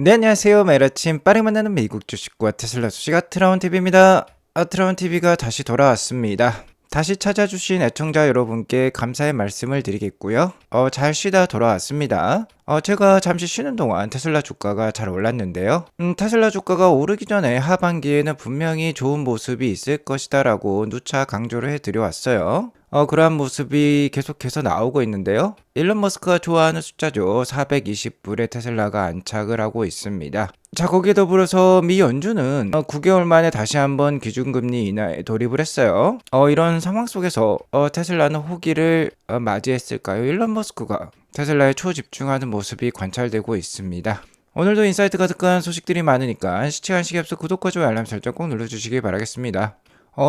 네, 안녕하세요. 매일 아침 빠르게 만나는 미국 주식과 테슬라 소식가 트라운TV입니다. 트라운TV가 다시 돌아왔습니다. 다시 찾아주신 애청자 여러분께 감사의 말씀을 드리겠고요. 잘 쉬다 돌아왔습니다. 제가 잠시 쉬는 동안 테슬라 주가가 잘 올랐는데요. 테슬라 주가가 오르기 전에 하반기에는 분명히 좋은 모습이 있을 것이다 라고 누차 강조를 해드려왔어요. 그러한 모습이 계속해서 나오고 있는데요. 일론 머스크가 좋아하는 숫자죠. 420불에 테슬라가 안착을 하고 있습니다. 자, 거기에 더불어서 미 연준은 9개월 만에 다시 한번 기준금리 인하에 돌입을 했어요. 이런 상황 속에서 테슬라는 호기를 맞이했을까요? 일론 머스크가 테슬라에 초집중하는 모습이 관찰되고 있습니다. 오늘도 인사이트가 득한 소식들이 많으니까 시간 시기 앞서 구독과 좋아요 알람 설정 꼭 눌러주시기 바라겠습니다.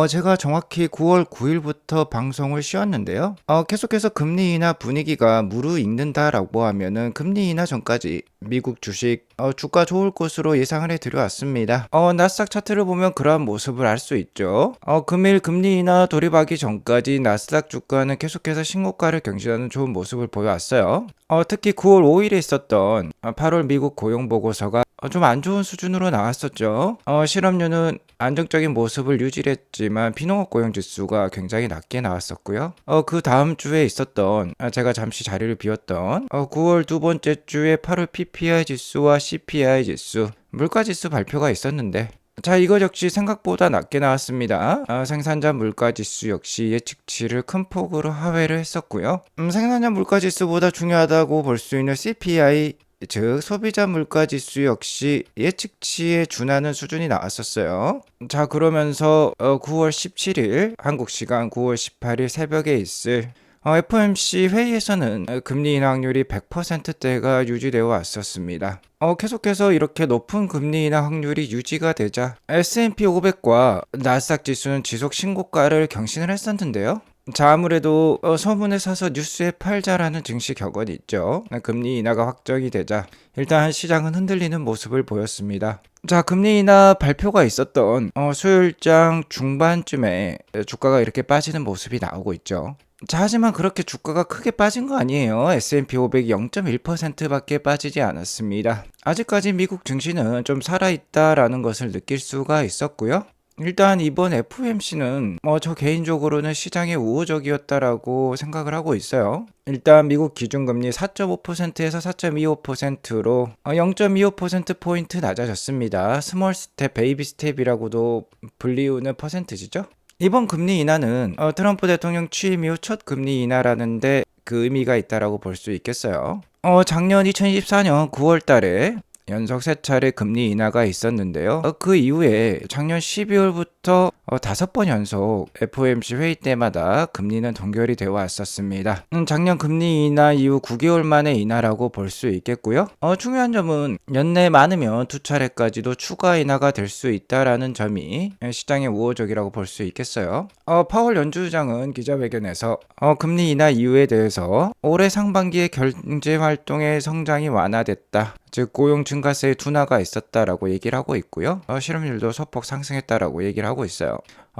제가 정확히 9월 9일부터 방송을 쉬었는데요. 계속해서 금리 인하 분위기가 무르익는다라고 하면은 금리 인하 전까지 미국 주식 주가 좋을 것으로 예상을 해드려왔습니다. 나스닥 차트를 보면 그러한 모습을 알 수 있죠. 금일 금리 인하 돌입하기 전까지 나스닥 주가는 계속해서 신고가를 경신하는 좋은 모습을 보여왔어요. 특히 9월 5일에 있었던 8월 미국 고용 보고서가 좀 안 좋은 수준으로 나왔었죠. 실업률은 안정적인 모습을 유지했지만 비농업 고용 지수가 굉장히 낮게 나왔었고요. 그 다음 주에 있었던 제가 잠시 자리를 비웠던 9월 두 번째 주에 8월 PPI 지수와 CPI 지수, 물가 지수 발표가 있었는데 자, 이거 역시 생각보다 낮게 나왔습니다. 생산자 물가지수 역시 예측치를 큰 폭으로 하회를 했었고요. 생산자 물가지수보다 중요하다고 볼 수 있는 CPI, 즉 소비자 물가지수 역시 예측치에 준하는 수준이 나왔었어요. 자, 그러면서 9월 17일 한국 시간 9월 18일 새벽에 있을 FOMC 회의에서는 금리 인하 확률이 100%대가 유지되어 왔었습니다. 계속해서 이렇게 높은 금리 인하 확률이 유지가 되자 S&P 500과 나스닥 지수는 지속 신고가를 경신을 했었는데요. 자, 아무래도 소문에 사서 뉴스에 팔자라는 증시 격언이 있죠. 금리 인하가 확정이 되자 일단 시장은 흔들리는 모습을 보였습니다. 자, 금리 인하 발표가 있었던 수요일장 중반쯤에 주가가 이렇게 빠지는 모습이 나오고 있죠. 자, 하지만 그렇게 주가가 크게 빠진 거 아니에요. S&P 500이 0.1%밖에 빠지지 않았습니다. 아직까지 미국 증시는 좀 살아있다라는 것을 느낄 수가 있었고요. 일단 이번 FOMC는 저 개인적으로는 시장에 우호적이었다라고 생각을 하고 있어요. 일단 미국 기준금리 4.5%에서 4.25%로 0.25%포인트 낮아졌습니다. 스몰 스텝, 베이비 스텝이라고도 불리우는 퍼센트지죠. 이번 금리 인하는 트럼프 대통령 취임 이후 첫 금리 인하라는데 그 의미가 있다라고 볼 수 있겠어요. 작년 2024년 9월 달에 연속 3차례 금리 인하가 있었는데요. 그 이후에 작년 12월부터 5번 연속 FOMC 회의 때마다 금리는 동결이 되어 왔었습니다. 작년 금리 인하 이후 9개월 만에 인하라고 볼 수 있겠고요. 중요한 점은 연내 많으면 2차례까지도 추가 인하가 될 수 있다라는 점이 시장의 우호적이라고 볼 수 있겠어요. 파월 연준의장은 기자회견에서 금리 인하 이유에 대해서 올해 상반기에 경제 활동의 성장이 완화됐다. 즉 고용 증가세의 둔화가 있었다라고 얘기를 하고 있고요. 실업률도 소폭 상승했다라고 얘기를 하고 있어요.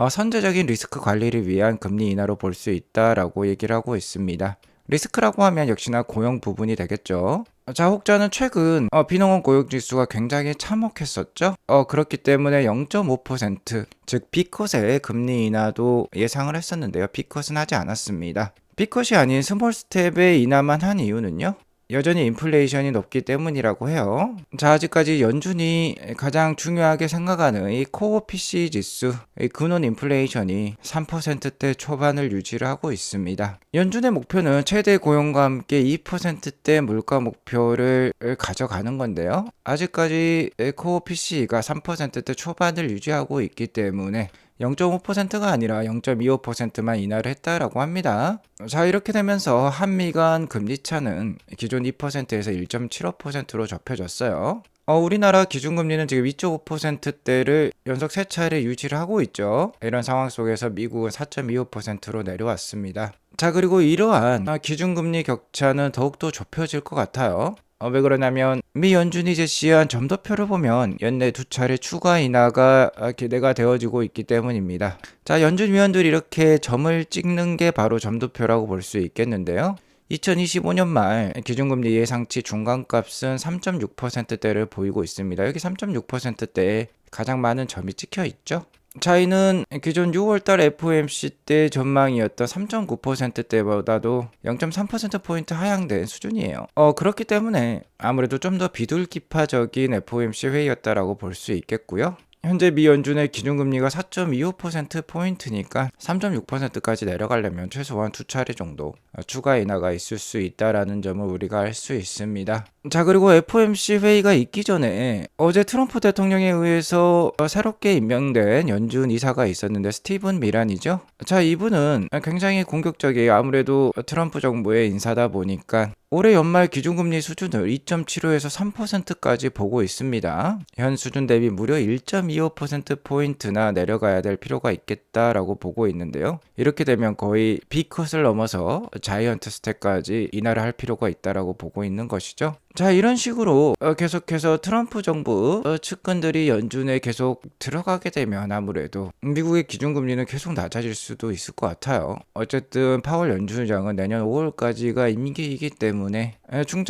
선제적인 리스크 관리를 위한 금리 인하로 볼 수 있다라고 얘기를 하고 있습니다. 리스크라고 하면 역시나 고용 부분이 되겠죠. 자, 혹자는 최근 비농업 고용 지수가 굉장히 참혹했었죠. 그렇기 때문에 0.5%, 즉 B컷의 금리 인하도 예상을 했었는데요. B컷은 하지 않았습니다. B컷이 아닌 스몰 스텝의 인하만 한 이유는요. 여전히 인플레이션이 높기 때문이라고 해요. 자, 아직까지 연준이 가장 중요하게 생각하는 이 코어 PCE 지수, 이 근원 인플레이션이 3%대 초반을 유지를 하고 있습니다. 연준의 목표는 최대 고용과 함께 2%대 물가 목표를 가져가는 건데요. 아직까지 코어 PCE가 3%대 초반을 유지하고 있기 때문에 0.5%가 아니라 0.25%만 인하를 했다라고 합니다. 자, 이렇게 되면서 한미 간 금리 차는 기존 2%에서 1.75%로 좁혀졌어요. 우리나라 기준금리는 지금 2.5%대를 연속 3차례 유지를 하고 있죠. 이런 상황 속에서 미국은 4.25%로 내려왔습니다. 자, 그리고 이러한 기준금리 격차는 더욱더 좁혀질 것 같아요. 왜 그러냐면 미 연준이 제시한 점도표를 보면 연내 2차례 추가 인하가 기대가 되어지고 있기 때문입니다. 자, 연준 위원들이 이렇게 점을 찍는 게 바로 점도표라고 볼 수 있겠는데요. 2025년 말 기준금리 예상치 중간값은 3.6%대를 보이고 있습니다. 여기 3.6%대에 가장 많은 점이 찍혀 있죠. 차이는 기존 6월달 FOMC 때 전망이었던 3.9%대보다도 0.3%포인트 하향된 수준이에요. 그렇기 때문에 아무래도 좀 더 비둘기파적인 FOMC 회의였다라고 볼 수 있겠고요. 현재 미 연준의 기준금리가 4.25%포인트니까 3.6%까지 내려가려면 최소한 두 차례 정도 추가 인하가 있을 수 있다라는 점을 우리가 알 수 있습니다. 자, 그리고 FOMC 회의가 있기 전에 어제 트럼프 대통령에 의해서 새롭게 임명된 연준 이사가 있었는데 스티븐 미란이죠. 자, 이분은 굉장히 공격적이에요. 아무래도 트럼프 정부의 인사다 보니까 올해 연말 기준금리 수준을 2.75에서 3%까지 보고 있습니다. 현 수준 대비 무려 1.25%포인트나 내려가야 될 필요가 있겠다라고 보고 있는데요. 이렇게 되면 거의 B컷을 넘어서 자이언트 스텝까지 인하를 할 필요가 있다라고 보고 있는 것이죠. 자, 이런 식으로 계속해서 트럼프 정부 측근들이 연준에 계속 들어가게 되면 아무래도 미국의 기준금리는 계속 낮아질 수도 있을 것 같아요. 어쨌든 파월 연준의장은 내년 5월까지가 임기이기 때문에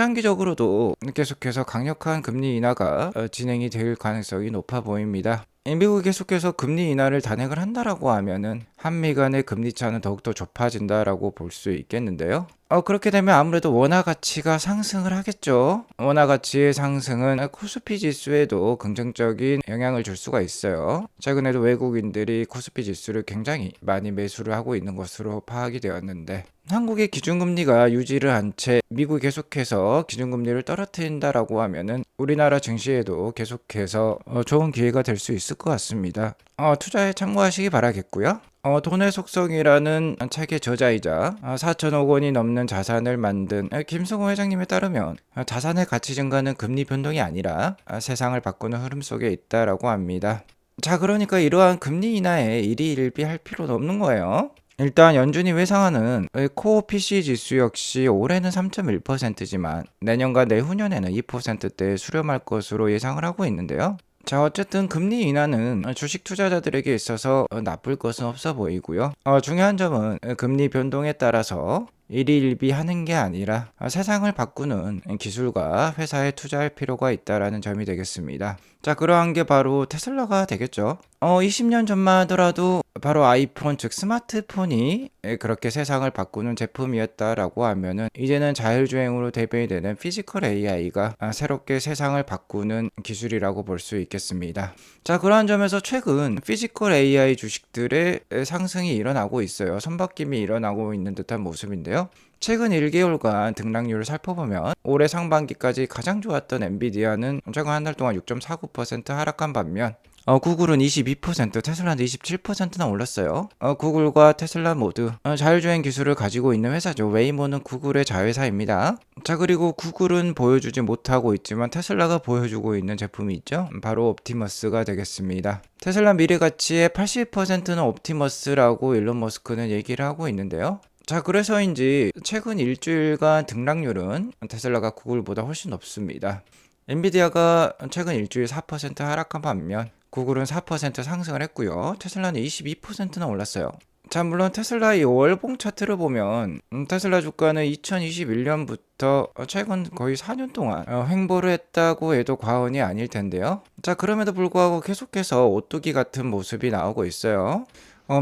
중장기적으로도 계속해서 강력한 금리 인하가 진행이 될 가능성이 높아 보입니다. 미국이 계속해서 금리 인하를 단행을 한다라고 하면은 한미 간의 금리 차는 더욱더 좁아진다라고 볼 수 있겠는데요. 그렇게 되면 아무래도 원화 가치가 상승을 하겠죠. 원화 가치의 상승은 코스피 지수에도 긍정적인 영향을 줄 수가 있어요. 최근에도 외국인들이 코스피 지수를 굉장히 많이 매수를 하고 있는 것으로 파악이 되었는데 한국의 기준금리가 유지를 한 채 미국이 계속해서 기준금리를 떨어뜨린다라고 하면은 우리나라 증시에도 계속해서 좋은 기회가 될 수 있을 것 같습니다. 투자에 참고하시기 바라겠고요. 돈의 속성이라는 책의 저자이자 4천억 원이 넘는 자산을 만든 김승호 회장님에 따르면 자산의 가치 증가는 금리 변동이 아니라 세상을 바꾸는 흐름 속에 있다라고 합니다. 자, 그러니까 이러한 금리 인하에 일희일비할 필요는 없는 거예요. 일단 연준이 예상하는 코어 PC 지수 역시 올해는 3.1%지만 내년과 내후년에는 2%대에 수렴할 것으로 예상을 하고 있는데요. 자, 어쨌든 금리 인하는 주식 투자자들에게 있어서 나쁠 것은 없어 보이고요. 중요한 점은 금리 변동에 따라서 일희일비하는 게 아니라 세상을 바꾸는 기술과 회사에 투자할 필요가 있다라는 점이 되겠습니다. 자, 그러한 게 바로 테슬라가 되겠죠. 20년 전만 하더라도 바로 아이폰 즉 스마트폰이 그렇게 세상을 바꾸는 제품이었다라고 하면은 이제는 자율주행으로 대변이 되는 피지컬 AI가 새롭게 세상을 바꾸는 기술이라고 볼 수 있겠습니다. 자, 그러한 점에서 최근 피지컬 AI 주식들의 상승이 일어나고 있어요. 손바뀜이 일어나고 있는 듯한 모습인데요. 최근 1개월간 등락률을 살펴보면 올해 상반기까지 가장 좋았던 엔비디아는 최근 한 달 동안 6.49% 하락한 반면 구글은 22%, 테슬라는 27%나 올랐어요. 구글과 테슬라 모두 자율주행 기술을 가지고 있는 회사죠. 웨이모는 구글의 자회사입니다. 자, 그리고 구글은 보여주지 못하고 있지만 테슬라가 보여주고 있는 제품이 있죠. 바로 옵티머스가 되겠습니다. 테슬라 미래 가치의 80%는 옵티머스라고 일론 머스크는 얘기를 하고 있는데요. 자, 그래서인지 최근 일주일간 등락률은 테슬라가 구글보다 훨씬 높습니다. 엔비디아가 최근 일주일 4% 하락한 반면 구글은 4% 상승을 했고요. 테슬라는 22%나 올랐어요. 자, 물론 테슬라의 월봉 차트를 보면 테슬라 주가는 2021년부터 최근 거의 4년 동안 횡보를 했다고 해도 과언이 아닐 텐데요. 자, 그럼에도 불구하고 계속해서 오뚜기 같은 모습이 나오고 있어요.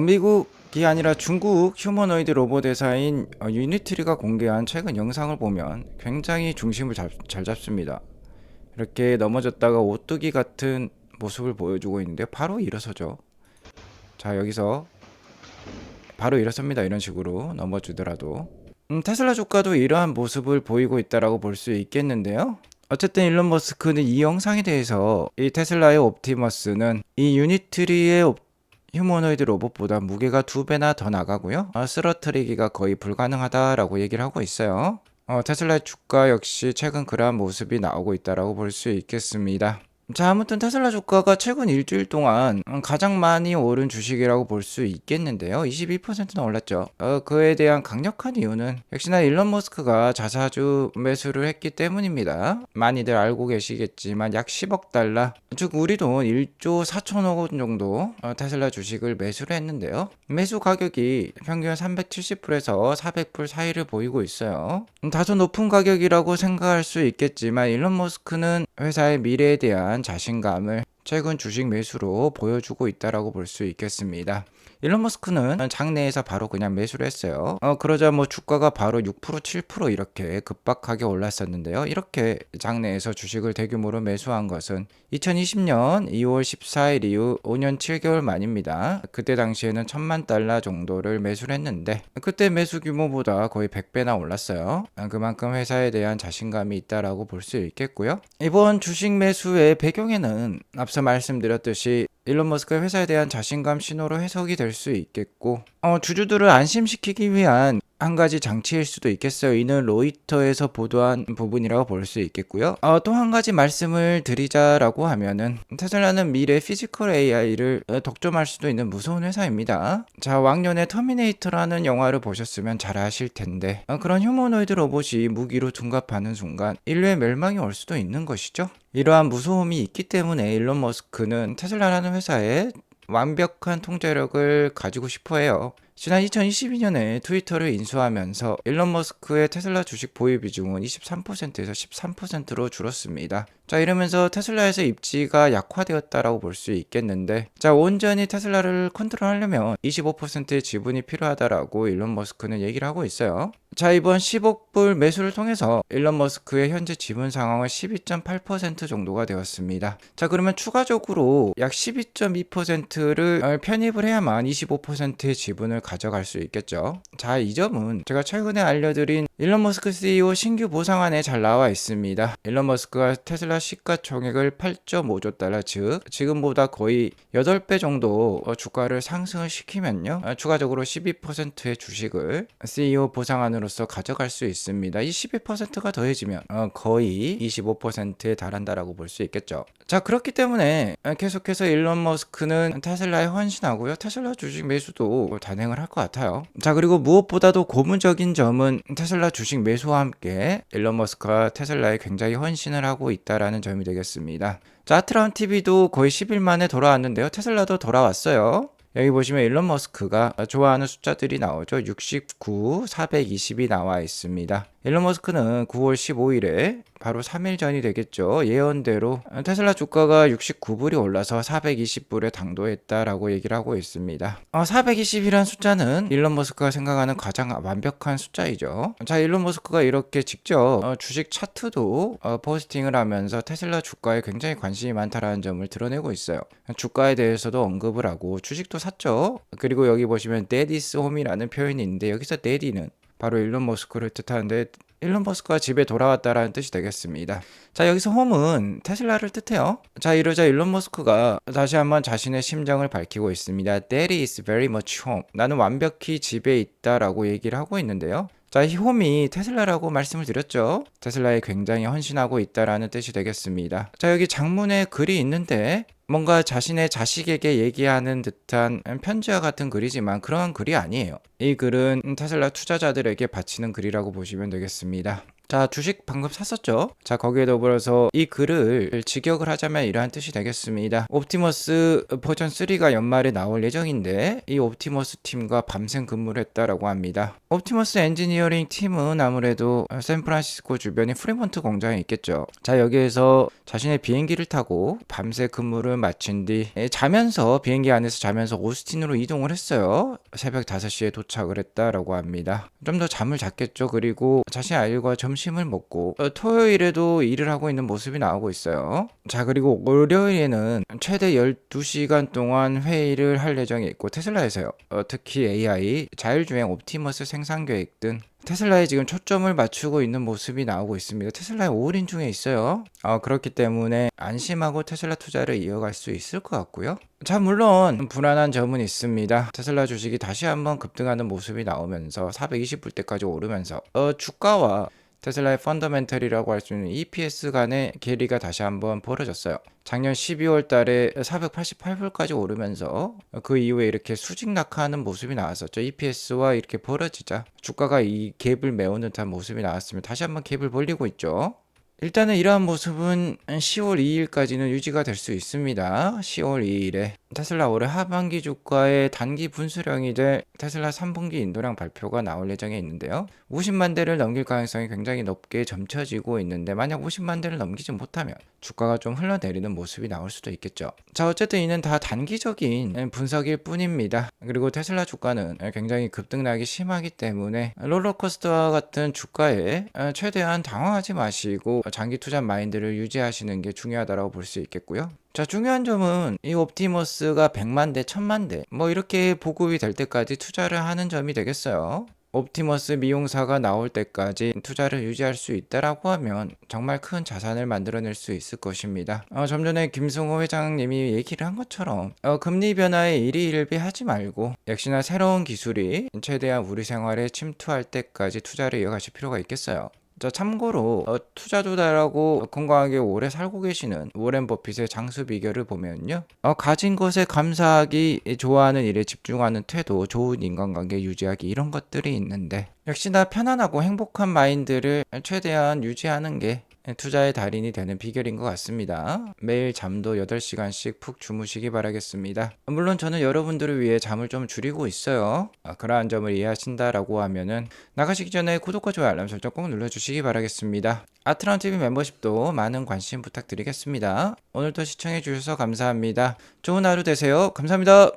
미국이 아니라 중국 휴머노이드 로봇 회사인 유니트리가 공개한 최근 영상을 보면 굉장히 중심을 잘 잡습니다. 이렇게 넘어졌다가 오뚜기 같은 모습을 보여주고 있는데 바로 일어서죠. 자, 여기서 바로 일어섭니다. 이런 식으로 넘어주더라도 테슬라 주가도 이러한 모습을 보이고 있다라고 볼 수 있겠는데요. 어쨌든 일론 머스크는 이 영상에 대해서 이 테슬라의 옵티머스는 이 유니트리의 휴머노이드 로봇보다 무게가 2배나 더 나가고요. 쓰러뜨리기가 거의 불가능하다라고 얘기를 하고 있어요. 테슬라의 주가 역시 최근 그러한 모습이 나오고 있다라고 볼 수 있겠습니다. 자, 아무튼 테슬라 주가가 최근 일주일 동안 가장 많이 오른 주식이라고 볼 수 있겠는데요. 22%나 올랐죠. 그에 대한 강력한 이유는 역시나 일론 머스크가 자사주 매수를 했기 때문입니다. 많이들 알고 계시겠지만 약 10억 달러, 즉 우리 돈 1조 4천억 원 정도 테슬라 주식을 매수를 했는데요. 매수 가격이 평균 370불에서 400불 사이를 보이고 있어요. 다소 높은 가격이라고 생각할 수 있겠지만 일론 머스크는 회사의 미래에 대한 자신감을 최근 주식 매수로 보여주고 있다라고 볼 수 있겠습니다. 일론 머스크는 장내에서 바로 그냥 매수를 했어요. 그러자 뭐 주가가 바로 6% 7% 이렇게 급박하게 올랐었는데요. 이렇게 장내에서 주식을 대규모로 매수한 것은 2020년 2월 14일 이후 5년 7개월 만입니다. 그때 당시에는 1000만 달러 정도를 매수를 했는데 그때 매수 규모보다 거의 100배나 올랐어요. 그만큼 회사에 대한 자신감이 있다라고 볼 수 있겠고요. 이번 주식 매수의 배경에는 앞서 말씀드렸듯이 일론 머스크의 회사에 대한 자신감 신호로 해석이 될 수 있겠고 주주들을 안심시키기 위한 한 가지 장치일 수도 있겠어요. 이는 로이터에서 보도한 부분이라고 볼 수 있겠고요. 또 한 가지 말씀을 드리자라고 하면은 테슬라는 미래 피지컬 AI를 독점할 수도 있는 무서운 회사입니다. 자, 왕년에 터미네이터라는 영화를 보셨으면 잘 아실 텐데 그런 휴머노이드 로봇이 무기로 둔갑하는 순간 인류의 멸망이 올 수도 있는 것이죠. 이러한 무서움이 있기 때문에 일론 머스크는 테슬라라는 회사에 완벽한 통제력을 가지고 싶어 해요. 지난 2022년에 트위터를 인수하면서 일론 머스크의 테슬라 주식 보유 비중은 23%에서 13%로 줄었습니다. 자, 이러면서 테슬라에서 입지가 약화되었다라고 볼 수 있겠는데, 자, 온전히 테슬라를 컨트롤하려면 25%의 지분이 필요하다라고 일론 머스크는 얘기를 하고 있어요. 자, 이번 10억 불 매수를 통해서 일론 머스크의 현재 지분 상황은 12.8% 정도가 되었습니다. 자, 그러면 추가적으로 약 12.2%를 편입을 해야만 25%의 지분을 가져갈 수 있겠죠. 자, 이 점은 제가 최근에 알려드린 일론 머스크 CEO 신규 보상안에 잘 나와 있습니다. 일론 머스크가 테슬라 시가총액을 8.5조 달러, 즉 지금보다 거의 8배 정도 주가를 상승을 시키면요, 추가적으로 12%의 주식을 CEO 보상안으로서 가져갈 수 있습니다. 이 12%가 더해지면 거의 25%에 달한다라고 볼 수 있겠죠. 자, 그렇기 때문에 계속해서 일론 머스크는 테슬라에 헌신하고요, 테슬라 주식 매수도 단행을 할 것 같아요. 자, 그리고 무엇보다도 고무적인 점은 테슬라 주식 매수와 함께 일론 머스크가 테슬라에 굉장히 헌신을 하고 있다라는 점이 되겠습니다. 자, 아트라운 TV도 거의 10일 만에 돌아왔는데요. 테슬라도 돌아왔어요. 여기 보시면 일론 머스크가 좋아하는 숫자들이 나오죠. 69, 420이 나와 있습니다. 일론 머스크는 9월 15일에 바로 3일 전이 되겠죠. 예언대로 테슬라 주가가 69불이 올라서 420불에 당도했다라고 얘기를 하고 있습니다. 420이란 숫자는 일론 머스크가 생각하는 가장 완벽한 숫자이죠. 자, 일론 머스크가 이렇게 직접 주식 차트도 포스팅을 하면서 테슬라 주가에 굉장히 관심이 많다라는 점을 드러내고 있어요. 주가에 대해서도 언급을 하고 주식도 샀죠. 그리고 여기 보시면 데디스 홈이라는 표현이 있는데 여기서 데디는 바로 일론 머스크를 뜻하는데 일론 머스크가 집에 돌아왔다라는 뜻이 되겠습니다. 자, 여기서 홈은 테슬라를 뜻해요. 자, 이러자 일론 머스크가 다시 한번 자신의 심정을 밝히고 있습니다. Daddy is very much home. 나는 완벽히 집에 있다라고 얘기를 하고 있는데요. 자, 이 홈이 테슬라라고 말씀을 드렸죠. 테슬라에 굉장히 헌신하고 있다라는 뜻이 되겠습니다. 자, 여기 장문에 글이 있는데 뭔가 자신의 자식에게 얘기하는 듯한 편지와 같은 글이지만 그런 글이 아니에요. 이 글은 테슬라 투자자들에게 바치는 글이라고 보시면 되겠습니다. 자, 주식 방금 샀었죠? 자, 거기에 더불어서 이 글을 직역을 하자면 이러한 뜻이 되겠습니다. 옵티머스 버전 3가 연말에 나올 예정인데 이 옵티머스 팀과 밤샘 근무를 했다라고 합니다. 옵티머스 엔지니어링 팀은 아무래도 샌프란시스코 주변의 프리몬트 공장에 있겠죠. 자, 여기에서 자신의 비행기를 타고 밤새 근무를 마친 뒤 자면서 비행기 안에서 자면서 오스틴으로 이동을 했어요. 새벽 5시에 도착을 했다라고 합니다. 좀 더 잠을 잤겠죠. 그리고 자신의 아이들과 점심을 먹고 토요일에도 일을 하고 있는 모습이 나오고 있어요. 자, 그리고 월요일에는 최대 12시간 동안 회의를 할 예정이 있고 테슬라에서요. 특히 AI, 자율주행 옵티머스 생산 계획 등 테슬라에 지금 초점을 맞추고 있는 모습이 나오고 있습니다. 테슬라의 올인 중에 있어요. 그렇기 때문에 안심하고 테슬라 투자를 이어갈 수 있을 것 같고요. 자, 물론 불안한 점은 있습니다. 테슬라 주식이 다시 한번 급등하는 모습이 나오면서 420불대까지 오르면서 주가와 테슬라의 펀더멘털이라고 할 수 있는 EPS 간의 괴리가 다시 한번 벌어졌어요. 작년 12월 달에 488불까지 오르면서 그 이후에 이렇게 수직 낙하하는 모습이 나왔었죠. EPS와 이렇게 벌어지자 주가가 이 갭을 메우는 듯한 모습이 나왔으면 다시 한번 갭을 벌리고 있죠. 일단은 이러한 모습은 10월 2일까지는 유지가 될 수 있습니다. 10월 2일에 테슬라 올해 하반기 주가의 단기 분수령이 될 테슬라 3분기 인도량 발표가 나올 예정에 있는데요. 50만 대를 넘길 가능성이 굉장히 높게 점쳐지고 있는데 만약 50만 대를 넘기지 못하면 주가가 좀 흘러내리는 모습이 나올 수도 있겠죠. 자, 어쨌든 이는 다 단기적인 분석일 뿐입니다. 그리고 테슬라 주가는 굉장히 급등락이 심하기 때문에 롤러코스터와 같은 주가에 최대한 당황하지 마시고 장기 투자 마인드를 유지하시는 게 중요하다고 볼 수 있겠고요. 자, 중요한 점은 이 옵티머스가 100만 대, 1000만 대 뭐 이렇게 보급이 될 때까지 투자를 하는 점이 되겠어요. 옵티머스 미용사가 나올 때까지 투자를 유지할 수 있다라고 하면 정말 큰 자산을 만들어낼 수 있을 것입니다. 좀 전에 김승호 회장님이 얘기를 한 것처럼 금리 변화에 일희일비하지 말고 역시나 새로운 기술이 최대한 우리 생활에 침투할 때까지 투자를 이어가실 필요가 있겠어요. 자, 참고로 투자도 잘하고 건강하게 오래 살고 계시는 워렌 버핏의 장수 비결을 보면요, 가진 것에 감사하기, 좋아하는 일에 집중하는 태도, 좋은 인간관계 유지하기 이런 것들이 있는데 역시나 편안하고 행복한 마인드를 최대한 유지하는 게 투자의 달인이 되는 비결인 것 같습니다. 매일 잠도 8시간씩 푹 주무시기 바라겠습니다. 물론 저는 여러분들을 위해 잠을 좀 줄이고 있어요. 그러한 점을 이해하신다라고 하면은 나가시기 전에 구독과 좋아요 알람 설정 꼭 눌러주시기 바라겠습니다. 아트론TV 멤버십도 많은 관심 부탁드리겠습니다. 오늘도 시청해주셔서 감사합니다. 좋은 하루 되세요. 감사합니다.